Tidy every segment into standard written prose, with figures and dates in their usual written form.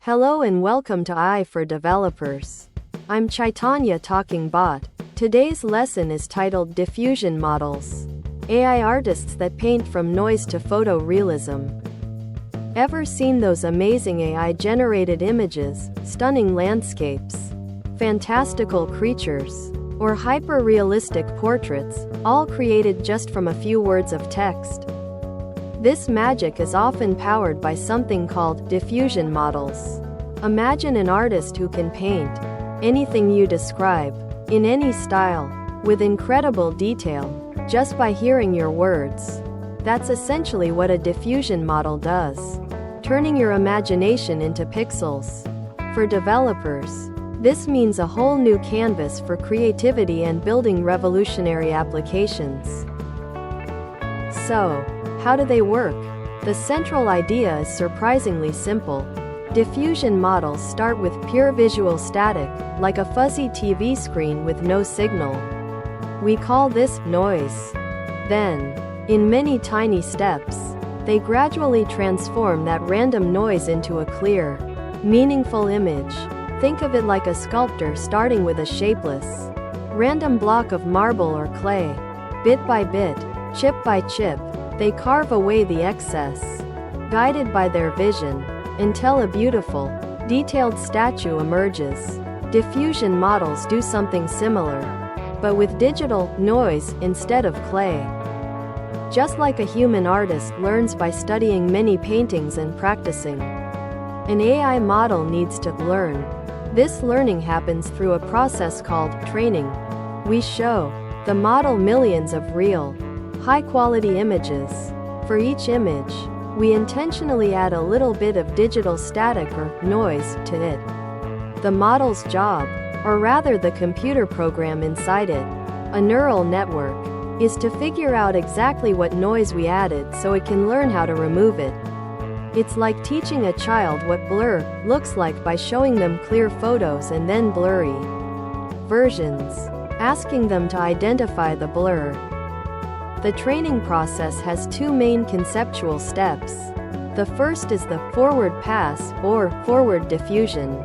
Hello and welcome to AI for Developers. I'm Chaitanya talking bot. Today's lesson is titled Diffusion Models. AI artists that paint from noise to photorealism. Ever seen those amazing AI-generated images, stunning landscapes, fantastical creatures, or hyper-realistic portraits, all created just from a few words of text? This magic is often powered by something called diffusion models. Imagine an artist who can paint anything you describe, in any style, with incredible detail, just by hearing your words. That's essentially what a diffusion model does, turning your imagination into pixels. For developers, this means a whole new canvas for creativity and building revolutionary applications. So, how do they work? The central idea is surprisingly simple. Diffusion models start with pure visual static, like a fuzzy TV screen with no signal. We call this noise. Then, in many tiny steps, they gradually transform that random noise into a clear, meaningful image. Think of it like a sculptor starting with a shapeless, random block of marble or clay. Bit by bit, chip by chip, they carve away the excess, guided by their vision, until a beautiful, detailed statue emerges. Diffusion models do something similar, but with digital noise instead of clay. Just like a human artist learns by studying many paintings and practicing, an AI model needs to learn. This learning happens through a process called training. We show the model millions of real, high-quality images. For each image, we intentionally add a little bit of digital static or noise to it. The model's job, or rather the computer program inside it, a neural network, is to figure out exactly what noise we added so it can learn how to remove it. It's like teaching a child what blur looks like by showing them clear photos and then blurry versions, asking them to identify the blur. The training process has two main conceptual steps. The first is the forward pass, or forward diffusion.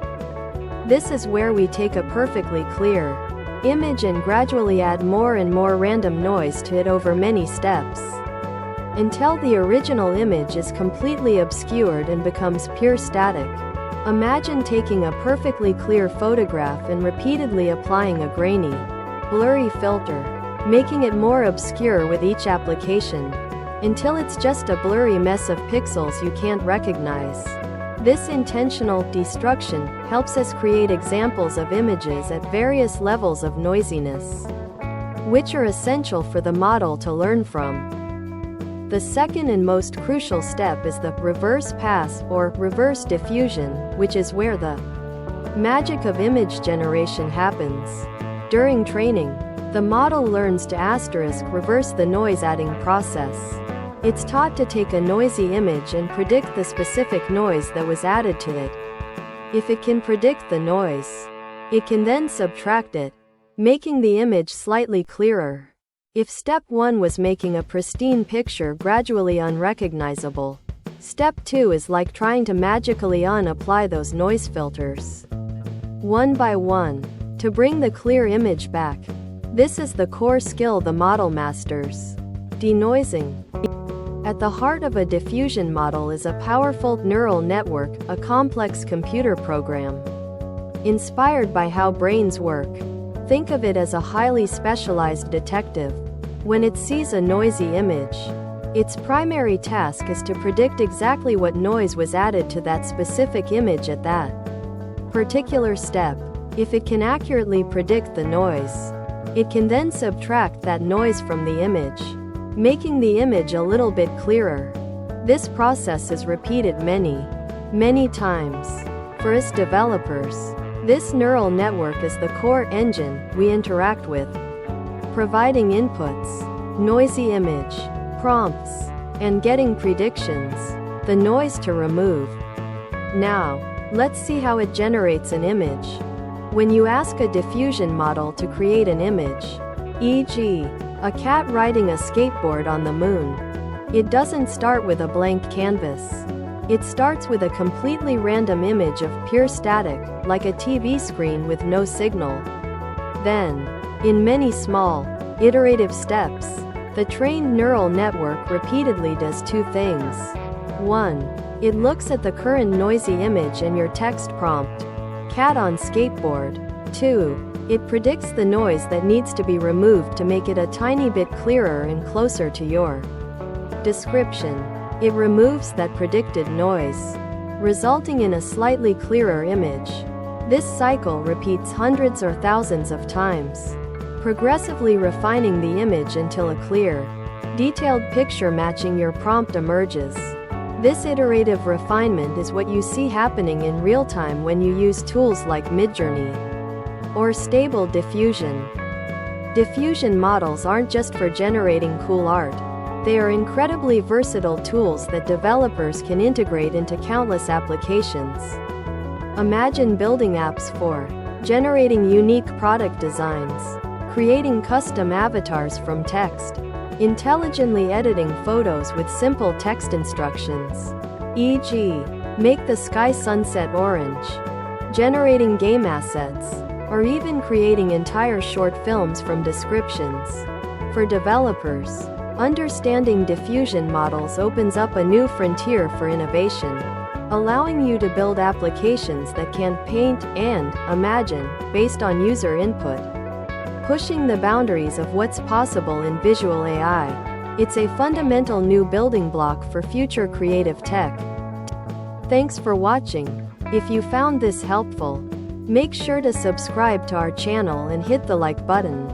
This is where we take a perfectly clear image and gradually add more and more random noise to it over many steps, until the original image is completely obscured and becomes pure static. Imagine taking a perfectly clear photograph and repeatedly applying a grainy, blurry filter, making it more obscure with each application, until it's just a blurry mess of pixels you can't recognize. This intentional destruction helps us create examples of images at various levels of noisiness, which are essential for the model to learn from. The second and most crucial step is the reverse pass, or reverse diffusion, which is where the magic of image generation happens. During training, the model learns to reverse the noise adding process. It's taught to take a noisy image and predict the specific noise that was added to it. If it can predict the noise, it can then subtract it, making the image slightly clearer. If step 1 was making a pristine picture gradually unrecognizable, step 2 is like trying to magically unapply those noise filters, one by one, to bring the clear image back. This is the core skill the model masters. Denoising. At the heart of a diffusion model is a powerful neural network, a complex computer program. Inspired by how brains work, think of it as a highly specialized detective. When it sees a noisy image, its primary task is to predict exactly what noise was added to that specific image at that particular step. If it can accurately predict the noise, it can then subtract that noise from the image, making the image a little bit clearer. This process is repeated many times. For us developers, this neural network is the core engine we interact with, providing inputs, noisy image, prompts, and getting predictions, the noise to remove. Now, let's see how it generates an image. When you ask a diffusion model to create an image, e.g., a cat riding a skateboard on the moon, it doesn't start with a blank canvas. It starts with a completely random image of pure static, like a TV screen with no signal. Then, in many small, iterative steps, the trained neural network repeatedly does two things. 1. It looks at the current noisy image and your text prompt, cat on skateboard. 2. It predicts the noise that needs to be removed to make it a tiny bit clearer and closer to your description. It removes that predicted noise, resulting in a slightly clearer image. This cycle repeats hundreds or thousands of times, progressively refining the image until a clear, detailed picture matching your prompt emerges. This iterative refinement is what you see happening in real time when you use tools like Midjourney or Stable Diffusion. Diffusion models aren't just for generating cool art. They are incredibly versatile tools that developers can integrate into countless applications. Imagine building apps for generating unique product designs, creating custom avatars from text, intelligently editing photos with simple text instructions, e.g., make the sky sunset orange, generating game assets, or even creating entire short films from descriptions. For developers, understanding diffusion models opens up a new frontier for innovation, allowing you to build applications that can paint and imagine based on user input, pushing the boundaries of what's possible in visual AI. It's a fundamental new building block for future creative tech. Thanks for watching. If you found this helpful, make sure to subscribe to our channel and hit the like button.